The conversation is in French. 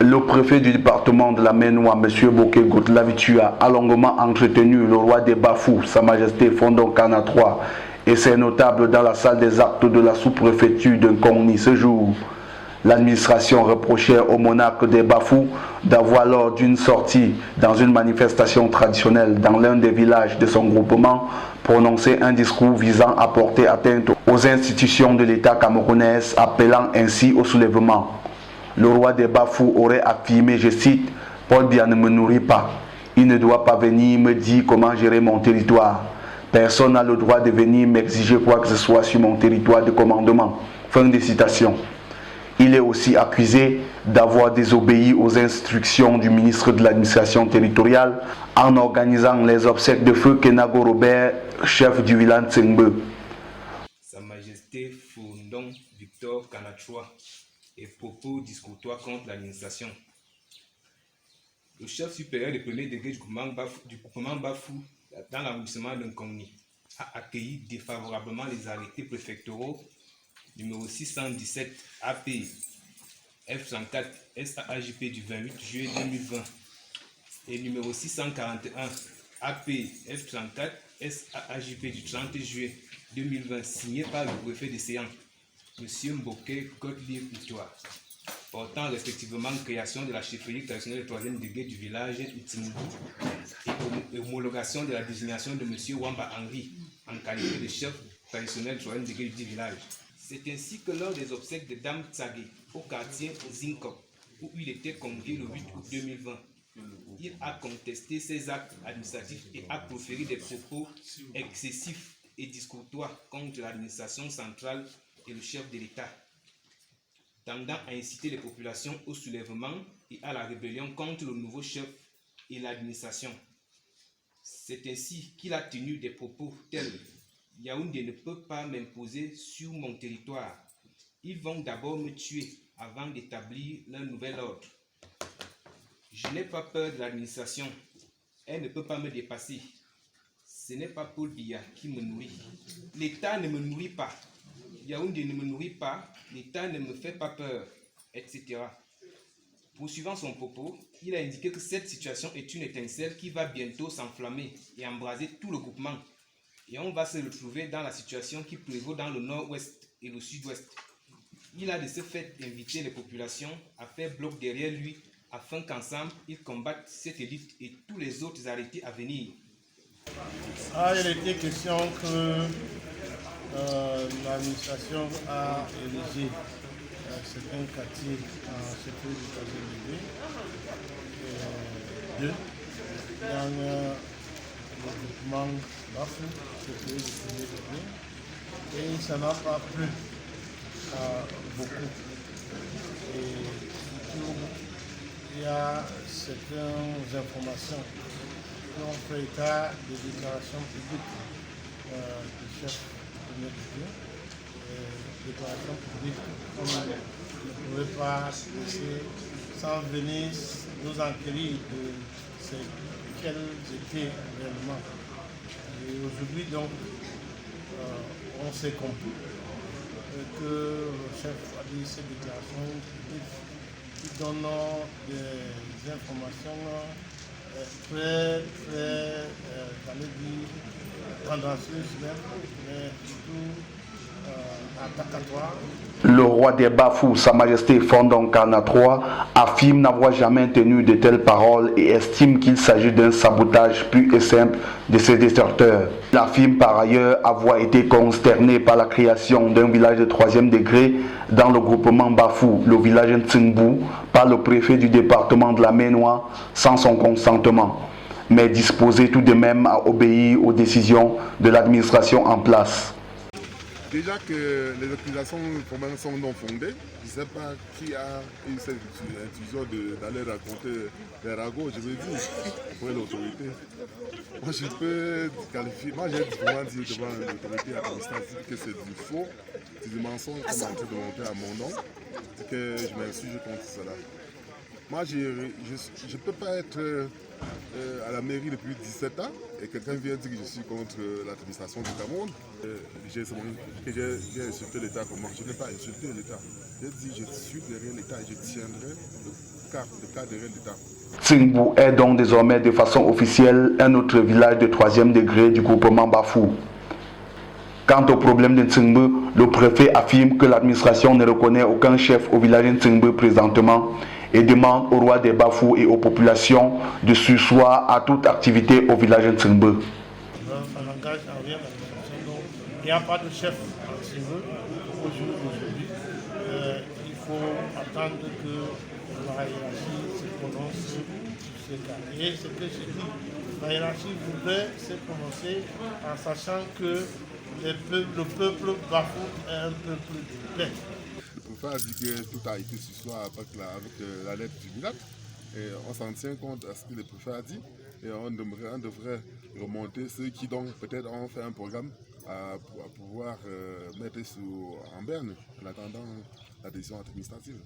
Le préfet du département de la Maine-Ouest, M. Bokeh Goutlavitua, a longuement entretenu le roi des Bafous, Sa Majesté Fondon Kana III, et ses notables dans la salle des actes de la sous-préfecture de Nkongni ce jour. L'administration reprochait au monarque des Bafous d'avoir, lors d'une sortie dans une manifestation traditionnelle dans l'un des villages de son groupement, prononcé un discours visant à porter atteinte aux institutions de l'État camerounais, appelant ainsi au soulèvement. Le roi des Bafous aurait affirmé, je cite, « Paul Biya ne me nourrit pas. Il ne doit pas venir me dire comment gérer mon territoire. Personne n'a le droit de venir m'exiger quoi que ce soit sur mon territoire de commandement. » Fin de citation. Il est aussi accusé d'avoir désobéi aux instructions du ministre de l'administration territoriale en organisant les obsèques de feu Kenago Robert, chef du village Tsengbe. Sa Majesté Fondon Victor Kana III et propos discourtois contre l'administration. Le chef supérieur du premier degré du groupement Bafou dans l'arrondissement de Nkongni a accueilli défavorablement les arrêtés préfectoraux numéro 617 AP F104 SAAJP du 28 juillet 2020 et numéro 641 AP F104 SAAJP du 30 juillet 2020 signé par le préfet de Séan, M. Bokeh Goutlavitua, portant respectivement création de la chefferie traditionnelle du 3e degré du village Itimbu et homologation de la désignation de M. Wamba Henry en qualité de chef traditionnel du 3e degré du village. C'est ainsi que lors des obsèques de Dame Tsagé au quartier Zinkop, où il était convié le 8 août 2020, il a contesté ces actes administratifs et a proféré des propos excessifs et discourtois contre l'administration centrale et le chef de l'État, tendant à inciter les populations au soulèvement et à la rébellion contre le nouveau chef et l'administration. C'est ainsi qu'il a tenu des propos tels: Yaoundé ne peut pas m'imposer sur mon territoire. Ils vont d'abord me tuer avant d'établir leur nouvel ordre. Je n'ai pas peur de l'administration. Elle ne peut pas me dépasser. Ce n'est pas Paul Biya qui me nourrit. L'État ne me nourrit pas. Yaoundé ne me nourrit pas. L'État ne me fait pas peur, etc. Poursuivant son propos, il a indiqué que cette situation est une étincelle qui va bientôt s'enflammer et embraser tout le groupement. Et on va se retrouver dans la situation qui prévaut dans le nord-ouest et le sud-ouest. Il a de ce fait invité les populations à faire bloc derrière lui afin qu'ensemble ils combattent cette élite et tous les autres arrêtés à venir. Il était question que l'administration a érigé certains quartiers en secteur du 3e degré, dans le groupement Bafou, secteur du 1er degré, et ça n'a pas plu à beaucoup. Et surtout, il y a certaines informations qui ont fait état des déclarations publiques du chef du 1er degré, déclarations publiques qu'on ne pouvait pas laisser sans venir nous enquérir de quels étaient réellement. Et aujourd'hui, donc, on s'est compris que le chef a dit ces déclarations publiques qui donnent des informations très, j'allais dire, tendancieuses même, mais surtout attacatoires. Le roi des Bafous, Sa Majesté Fondon Kana III, affirme n'avoir jamais tenu de telles paroles et estime qu'il s'agit d'un sabotage pur et simple de ses déserteurs. Il affirme par ailleurs avoir été consterné par la création d'un village de 3e degré dans le groupement Bafou, le village Tsengbu, par le préfet du département de la Maine-Ouest sans son consentement, mais disposé tout de même à obéir aux décisions de l'administration en place. Déjà que les accusations formellement sont non fondées, je ne sais pas qui a eu cette intuition d'aller raconter les ragots, je veux dire, pour l'autorité. Moi je peux qualifier, moi j'ai vraiment dit devant l'autorité administrative que c'est du faux, c'est du mensonge qu'on est en train de monter à mon nom et que je m'insurge contre cela. Moi je ne peux pas être à la mairie depuis 17 ans et quelqu'un vient dire que je suis contre l'administration du Cameroun. J'ai insulté l'État comment? Je n'ai pas insulté l'État. J'ai dit je suis derrière l'État et je tiendrai cas de réel d'État. Tsingbu est donc désormais de façon officielle un autre village de 3e degré du groupement Bafou. Quant au problème de Tsingbu, le préfet affirme que l'administration ne reconnaît aucun chef au village de Tsingbu présentement et demande au roi des Bafou et aux populations de surseoir à toute activité au village de Tsingbu. Ça n'engage en rien l'administration. Donc, il n'y a pas de chef à Tsingbu aujourd'hui. Il faut attendre que la hiérarchie se prononce sur ce cas. Et ce que je dis, la hiérarchie voudrait se prononcer en sachant que le peuple Bafou est un peuple de paix. Le préfet a dit que tout a été ce soir avec la lettre du village. Et on s'en tient compte à ce que le préfet a dit. Et on devrait remonter ceux qui donc peut-être ont fait un programme à pouvoir mettre en berne en attendant la décision administrative.